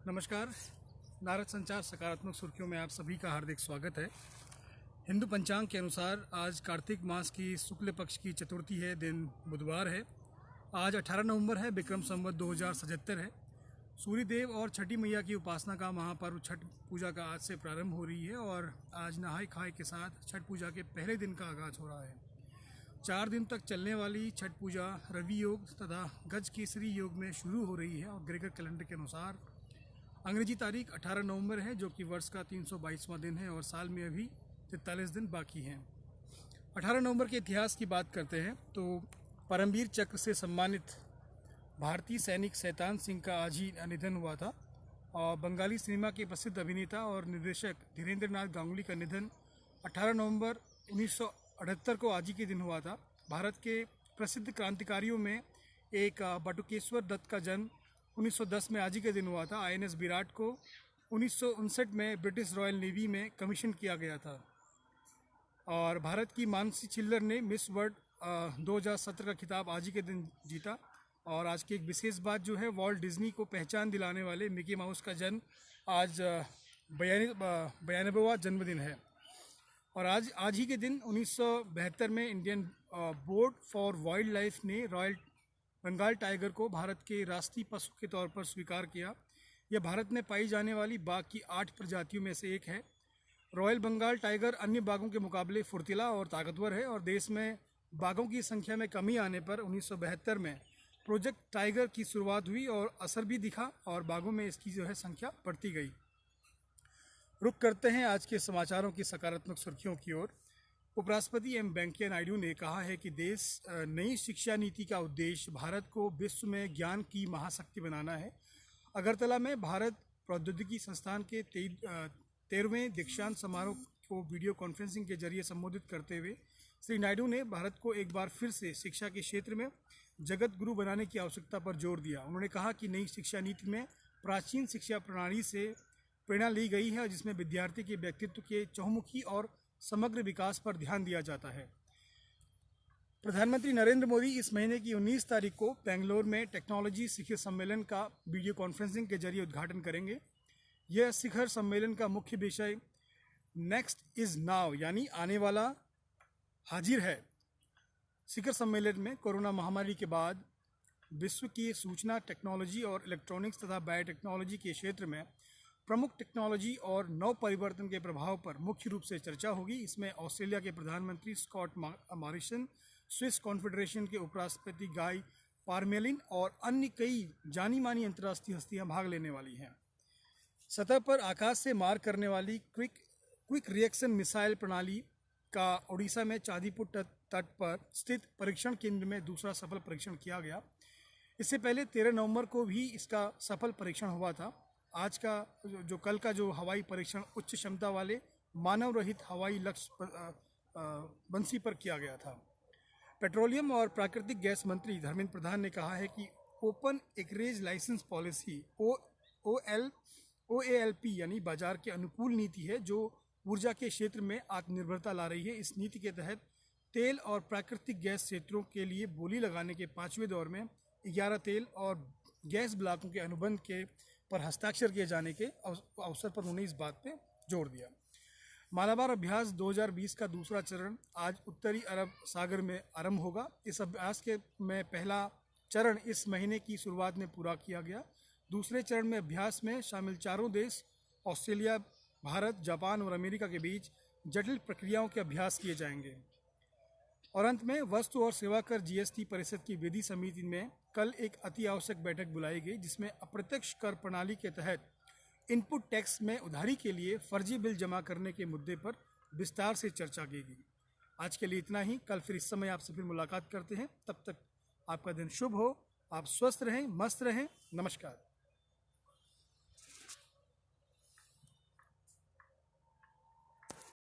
नमस्कार। नारद संचार सकारात्मक सुर्खियों में आप सभी का हार्दिक स्वागत है। हिंदू पंचांग के अनुसार आज कार्तिक मास की शुक्ल पक्ष की चतुर्थी है, दिन बुधवार है। आज 18 नवंबर है, विक्रम संवत 2077 है। सूर्य देव और छठी मैया की उपासना का महापर्व छठ पूजा का आज से प्रारंभ हो रही है और आज नहाय खाए के साथ छठ पूजा के पहले दिन का आगाज हो रहा है। 4 दिन तक चलने वाली छठ पूजा रवि योग तथा गज केसरी योग में शुरू हो रही है और ग्रेगर कैलेंडर के अनुसार अंग्रेजी तारीख 18 नवंबर है, जो कि वर्ष का 322वां दिन है और साल में अभी 43 दिन बाकी हैं। 18 नवंबर के इतिहास की बात करते हैं तो परमवीर चक्र से सम्मानित भारतीय सैनिक शैतान सिंह का आज ही निधन हुआ था। और बंगाली सिनेमा के प्रसिद्ध अभिनेता और निर्देशक धीरेन्द्र नाथ गांगुली का निधन 18 नवंबर 1978 को आज ही के दिन हुआ था। भारत के प्रसिद्ध क्रांतिकारियों में एक बटुकेश्वर दत्त का जन्म 1910 में आज ही के दिन हुआ था। INS विराट को 1959 में ब्रिटिश रॉयल नेवी में कमीशन किया गया था। और भारत की मानसी छिल्लर ने मिस वर्ल्ड 2017 का खिताब आज ही के दिन जीता। और आज की एक विशेष बात जो है, वॉल्ट डिज्नी को पहचान दिलाने वाले मिकी माउस का जन्म आज 92वां जन्मदिन है। और आज ही के दिन 1972 में Indian board for wild life ने रॉयल बंगाल टाइगर को भारत के राष्ट्रीय पशु के तौर पर स्वीकार किया। यह भारत में पाई जाने वाली बाघ की 8 प्रजातियों में से एक है। रॉयल बंगाल टाइगर अन्य बाघों के मुकाबले फुर्तीला और ताकतवर है और देश में बाघों की संख्या में कमी आने पर 1972 में प्रोजेक्ट टाइगर की शुरुआत हुई और असर भी दिखा और बाघों में इसकी संख्या बढ़ती गई। रुक करते हैं आज के समाचारों की सकारात्मक सुर्खियों की ओर। उपराष्ट्रपति एम वेंकैया नायडू ने कहा है कि देश नई शिक्षा नीति का उद्देश्य भारत को विश्व में ज्ञान की महाशक्ति बनाना है। अगरतला में भारत प्रौद्योगिकी संस्थान के 13वें दीक्षांत समारोह को वीडियो कॉन्फ्रेंसिंग के जरिए संबोधित करते हुए श्री नायडू ने भारत को एक बार फिर से शिक्षा के क्षेत्र में जगत गुरु बनाने की आवश्यकता पर जोर दिया। उन्होंने कहा कि नई शिक्षा नीति में प्राचीन शिक्षा प्रणाली से प्रेरणा ली गई है, जिसमें विद्यार्थी के व्यक्तित्व के चहुमुखी और समग्र विकास पर ध्यान दिया जाता है। प्रधानमंत्री नरेंद्र मोदी इस महीने की 19 तारीख को बेंगलोर में टेक्नोलॉजी शिखर सम्मेलन का वीडियो कॉन्फ्रेंसिंग के जरिए उद्घाटन करेंगे। यह शिखर सम्मेलन का मुख्य विषय नेक्स्ट इज नाउ यानी आने वाला हाजिर है। शिखर सम्मेलन में कोरोना महामारी के बाद विश्व की सूचना टेक्नोलॉजी और इलेक्ट्रॉनिक्स तथा बायोटेक्नोलॉजी के क्षेत्र में प्रमुख टेक्नोलॉजी और नव परिवर्तन के प्रभाव पर मुख्य रूप से चर्चा होगी। इसमें ऑस्ट्रेलिया के प्रधानमंत्री स्कॉट मॉरिसन, स्विस कॉन्फेडरेशन के उपराष्ट्रपति गाय पारमेलिन और अन्य कई जानी मानी अंतर्राष्ट्रीय हस्तियां भाग लेने वाली हैं। सतह पर आकाश से मार करने वाली क्विक रिएक्शन मिसाइल प्रणाली का ओडिशा में चांदीपुर तट पर स्थित परीक्षण केंद्र में दूसरा सफल परीक्षण किया गया। इससे पहले 13 नवंबर को भी इसका सफल परीक्षण हुआ था। आज का कल का जो हवाई परीक्षण उच्च क्षमता वाले मानव रहित हवाई लक्ष्य बंसी पर किया गया था। पेट्रोलियम और प्राकृतिक गैस मंत्री धर्मेंद्र प्रधान ने कहा है कि open acreage licence policy OALP यानी बाजार के अनुकूल नीति है, जो ऊर्जा के क्षेत्र में आत्मनिर्भरता ला रही है। इस नीति के तहत तेल और प्राकृतिक गैस क्षेत्रों के लिए बोली लगाने के 5वें दौर में 11 तेल और गैस ब्लॉकों के अनुबंध के पर हस्ताक्षर किए जाने के अवसर पर उन्होंने इस बात पे जोर दिया। मालाबार अभ्यास 2020 का दूसरा चरण आज उत्तरी अरब सागर में आरंभ होगा। इस अभ्यास के में पहला चरण इस महीने की शुरुआत में पूरा किया गया। दूसरे चरण में अभ्यास में शामिल 4 देश ऑस्ट्रेलिया, भारत, जापान और अमेरिका के बीच जटिल प्रक्रियाओं के अभ्यास किए जाएंगे। और अंत में वस्तु और सेवा कर GST परिषद की विधि समिति में कल एक अति आवश्यक बैठक बुलाई गई, जिसमें अप्रत्यक्ष कर प्रणाली के तहत इनपुट टैक्स में उधारी के लिए फर्जी बिल जमा करने के मुद्दे पर विस्तार से चर्चा की गई। आज के लिए इतना ही। कल फिर इस समय आपसे फिर मुलाकात करते हैं। तब तक आपका दिन शुभ हो, आप स्वस्थ रहें, मस्त रहें। नमस्कार।